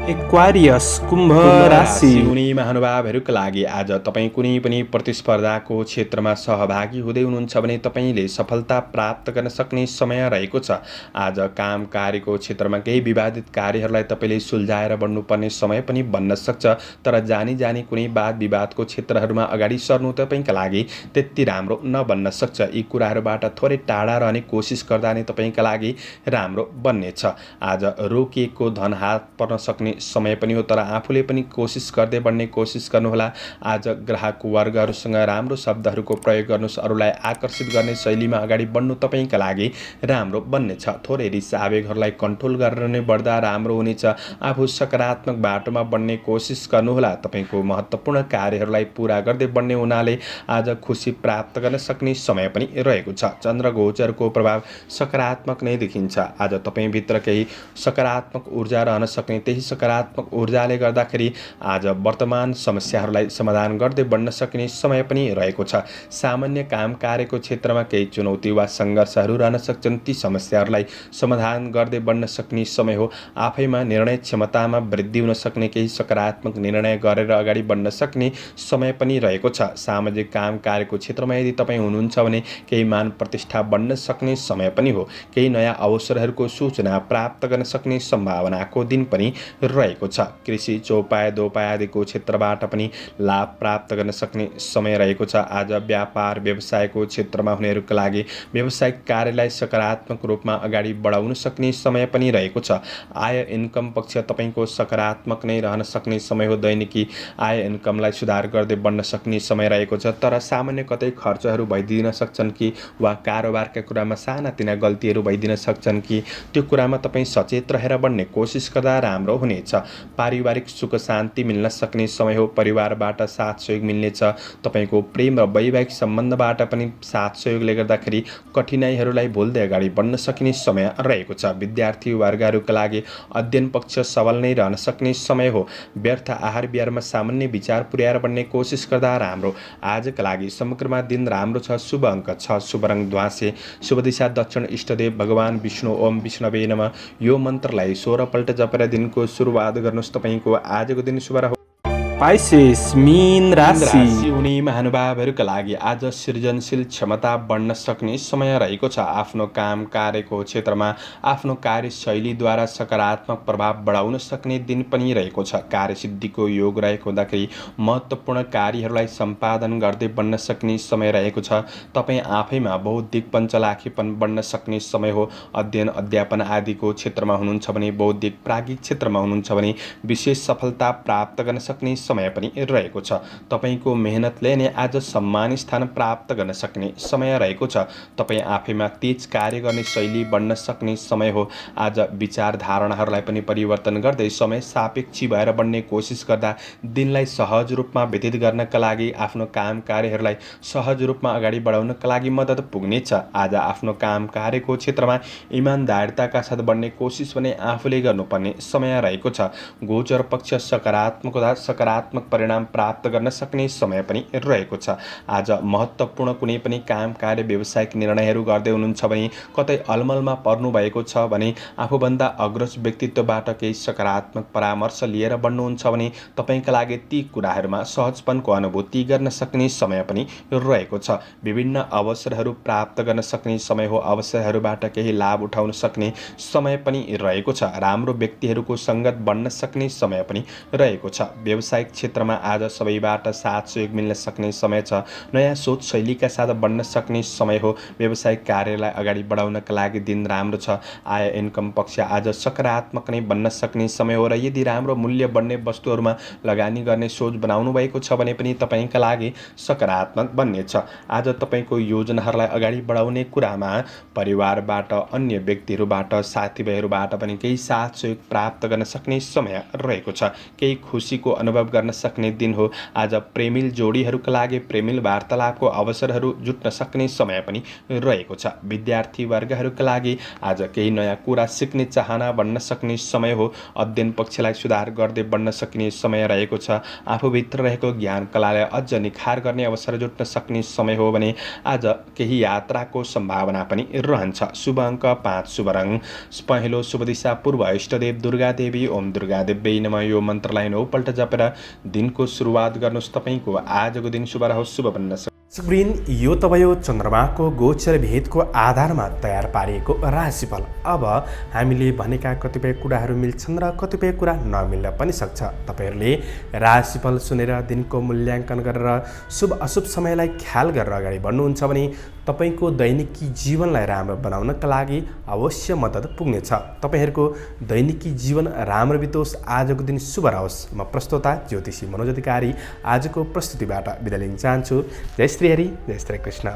एक्वारियस कुम्भ राशि हुने महानुभावहरूका लागि आज तपाईँ कुनै पनि प्रतिस्पर्धाको क्षेत्रमा सहभागी हुँदै हुनुहुन्छ भने तपाईँले सफलता प्राप्त गर्न सक्ने समय रहेको छ। आज काम कार्यको क्षेत्रमा केही विवादित कार्यहरूलाई तपाईँले सुल्झाएर बढ्नुपर्ने समय पनि बन्न सक्छ। तर जानी जानी कुनै वाद विवादको क्षेत्रहरूमा अगाडि सर्नु तपाईँका लागि त्यति राम्रो नबन्न सक्छ। यी कुराहरूबाट थोरै टाढा रहने कोसिस गर्दा नै तपाईँका लागि राम्रो बन्नेछ। आज रोकिएको धन हात पर्न सक्ने समय पनि हो, तर आफूले पनि कोसिस गर्दै बढ्ने कोसिस गर्नुहोला। आज ग्राहक वर्गहरूसँग राम्रो शब्दहरूको प्रयोग गर्नुहोस्। अरूलाई आकर्षित गर्ने शैलीमा अगाडि बढ्नु तपाईँका लागि राम्रो बन्नेछ। थोरै रिस आवेगहरूलाई कन्ट्रोल गरेर नै बढ्दा राम्रो हुनेछ। आफू सकारात्मक बाटोमा बढ्ने कोसिस गर्नुहोला। तपाईँको महत्त्वपूर्ण कार्यहरूलाई पुरा गर्दै बढ्ने हुनाले आज खुसी प्राप्त गर्न सक्ने समय पनि रहेको छ। चन्द्र गोचरको प्रभाव सकारात्मक नै देखिन्छ। आज तपाईँभित्र केही सकारात्मक ऊर्जा रहन सक्ने, त्यही सकारात्मक ऊर्जाले गर्दाखेरि आज वर्तमान समस्याहरूलाई समाधान गर्दै बढ्न सक्ने समय पनि रहेको छ। सामान्य काम कार्यको क्षेत्रमा केही चुनौती वा सङ्घर्षहरू रहन सक्छन्। ती समस्याहरूलाई समाधान गर्दै बढ्न सक्ने समय हो। आफैमा निर्णय क्षमतामा वृद्धि हुन सक्ने, केही सकारात्मक निर्णय गरेर अगाडि बढ्न सक्ने समय पनि रहेको छ। सामाजिक काम कार्यको क्षेत्रमा यदि तपाईँ हुनुहुन्छ भने केही मान प्रतिष्ठा बढ्न सक्ने समय पनि हो। केही नयाँ अवसरहरूको सूचना प्राप्त गर्न सक्ने सम्भावनाको दिन पनि रहेको छ। कृषि, चौपाया, दोपाया आदिको क्षेत्रबाट पनि लाभ प्राप्त गर्न सक्ने समय रहेको छ। आज व्यापार व्यवसायको क्षेत्रमा हुनेहरूका लागि व्यावसायिक कार्यलाई सकारात्मक रूपमा अगाडि बढाउन सक्ने समय पनि रहेको छ। आय इन्कम पक्ष तपाईँको सकारात्मक नै रहन सक्ने समय हो। दैनिकी आय इन्कमलाई सुधार गर्दै बढ्न सक्ने समय रहेको छ। तर सामान्य कतै खर्चहरू भइदिन सक्छन् कि वा कारोबारका कुरामा सानातिना गल्तीहरू भइदिन सक्छन् कि त्यो कुरामा तपाईँ सचेत रहेर बढ्ने कोसिस गर्दा राम्रो हुनेछ। पारिवारिक सुख शान्ति मिल्न सक्ने समय हो। परिवारबाट साथ सहयोग मिल्नेछ। तपाईँको प्रेम र वैवाहिक सम्बन्धबाट पनि साथ सहयोगले गर्दाखेरि कठिनाइहरूलाई भुल्दै अगाडि बढ्न सक्ने समय रहेको छ। विद्यार्थी वर्गहरूका लागि अध्ययन पक्ष सबल नै रहन सक्ने समय हो। व्यर्थ आहार विहारमा सामान्य विचार पुर्याएर बढ्ने कोसिस गर्दा राम्रो। आजका लागि समग्रमा दिन राम्रो छ। शुभ अङ्क 6, शुभ रङ ध्वाँसे, शुभ दिशा दक्षिण, इष्टदेव भगवान विष्णु ओम विष्णवे नमः यो मन्त्रलाई 16 पल्ट जपेर दिनको सुरुवात गर्नुहोस्। तपाईँको आजको दिन शुभ रहोस्। पाइसेस मीन राशि हुने महानुभावहरूका लागि आज सृजनशील क्षमता बढ्न सक्ने समय रहेको छ। आफ्नो काम कार्यको क्षेत्रमा आफ्नो कार्यशैलीद्वारा सकारात्मक प्रभाव बढाउन सक्ने दिन पनि रहेको छ। कार्यसिद्धिको योग रहेको हुँदाखेरि महत्त्वपूर्ण कार्यहरूलाई सम्पादन गर्दै बढ्न सक्ने समय रहेको छ। तपाईँ आफैमा बौद्धिक पञ्चलाखीपन बढ्न सक्ने समय हो। अध्ययन अध्यापन आदिको क्षेत्रमा हुनुहुन्छ भने, बौद्धिक प्राज्ञिक क्षेत्रमा हुनुहुन्छ भने विशेष सफलता प्राप्त गर्न सक्ने समय पनि रहेको छ। तपाईको मेहनतले नै आज सम्मान स्थान प्राप्त गर्न सक्ने समय रहेको छ। तपाईँ आफैमा तेज कार्य गर्ने शैली बन्न सक्ने समय हो। आज विचार धारणाहरूलाई पनि परिवर्तन गर्दै समय सापेक्षी भएर बढ्ने कोसिस गर्दा दिनलाई सहज रूपमा व्यतीत गर्नका लागि, आफ्नो काम कार्यहरूलाई सहज रूपमा अगाडि बढाउनका लागि मद्दत पुग्नेछ। आज आफ्नो काम कार्यको क्षेत्रमा इमान्दारिताका साथ बढ्ने कोसिस भने आफूले गर्नुपर्ने समय रहेको छ। गोचर पक्ष सकारात्मक हुँदा सकारात्मक परिणाम प्राप्त गर्न सक्ने समय पनि रहेको छ। आज महत्त्वपूर्ण कुनै पनि काम कार्य व्यावसायिक निर्णयहरू गर्दै हुनुहुन्छ भने, कतै अलमलमा पर्नु भएको छ भने, आफूभन्दा अग्रज व्यक्तित्वबाट केही सकारात्मक परामर्श लिएर बढ्नुहुन्छ भने तपाईँका लागि ती कुराहरूमा सहजपनको अनुभूति गर्न सक्ने समय पनि रहेको छ। विभिन्न अवसरहरू प्राप्त गर्न सक्ने समय हो। अवसरहरूबाट केही लाभ उठाउन सक्ने समय पनि रहेको छ। राम्रो व्यक्तिहरूको सङ्गत बन्न सक्ने समय पनि रहेको छ। व्यावसायिक क्षेत्रमा आज सबैबाट साथ सहयोग मिल्न सक्ने समय छ। नयाँ सोच शैलीका साथ बढ्न सक्ने समय हो। व्यावसायिक कार्यलाई अगाडि बढाउनका लागि दिन राम्रो छ। आय इन्कम पक्ष आज सकारात्मक नै बन्न सक्ने समय हो र यदि राम्रो मूल्य बढ्ने वस्तुहरूमा लगानी गर्ने सोच बनाउनु भएको छ भने पनि तपाईँका लागि सकारात्मक बन्नेछ। आज तपाईँको योजनाहरूलाई अगाडि बढाउने कुरामा परिवारबाट, अन्य व्यक्तिहरूबाट, साथीभाइहरूबाट पनि केही साथ सहयोग प्राप्त गर्न सक्ने समय रहेको छ। केही खुसीको अनुभव गर्न सक्ने दिन हो। आज प्रेमिल जोडीहरूका लागि प्रेमिल वार्तालापको अवसरहरू जुट्न सक्ने समय पनि रहेको छ। विद्यार्थी वर्गहरूका लागि आज केही नयाँ कुरा सिक्ने चाहना बढ्न सक्ने समय हो। अध्ययन पक्षलाई सुधार गर्दै बढ्न सक्ने समय रहेको छ। आफूभित्र रहेको ज्ञान कलालाई अझ निखार गर्ने अवसर जुट्न सक्ने समय हो भने आज केही यात्राको सम्भावना पनि रहन्छ। शुभ अङ्क 5, शुभ रङ पहेँलो, शुभ दिशा पूर्व, इष्टदेव दुर्गा देवी। ओम दुर्गा देवी नमः। यो मन्त्रलाई 9 पल्ट जपेर दिनको सुरुवात गर्नुहोस्। तपाईँको आजको दिन शुभ रहोस्, शुभ बन्न सक्छ। शुभवृन्द, यो त भयो चन्द्रमाको गोचर भेदको आधारमा तयार पारिएको राशिफल। अब हामीले भनेका कतिपय कुराहरू मिल्छन् र कतिपय कुरा नमिल्न पनि सक्छ। तपाईँहरूले राशिफल सुनेर दिनको मूल्याङ्कन गरेर शुभ अशुभ समयलाई ख्याल गरेर अगाडि बढ्नुहुन्छ भने तपाईँको दैनिकी जीवनलाई राम्रो बनाउनका लागि अवश्य मद्दत पुग्नेछ। तपाईँहरूको दैनिकी जीवन राम्रो बितोस्, आजको दिन शुभ रहोस्। म प्रस्तोता ज्योतिषी मनोज अधिकारी आजको प्रस्तुतिबाट बिदा लिन चाहन्छु। जय श्री हरि, जय श्री कृष्ण।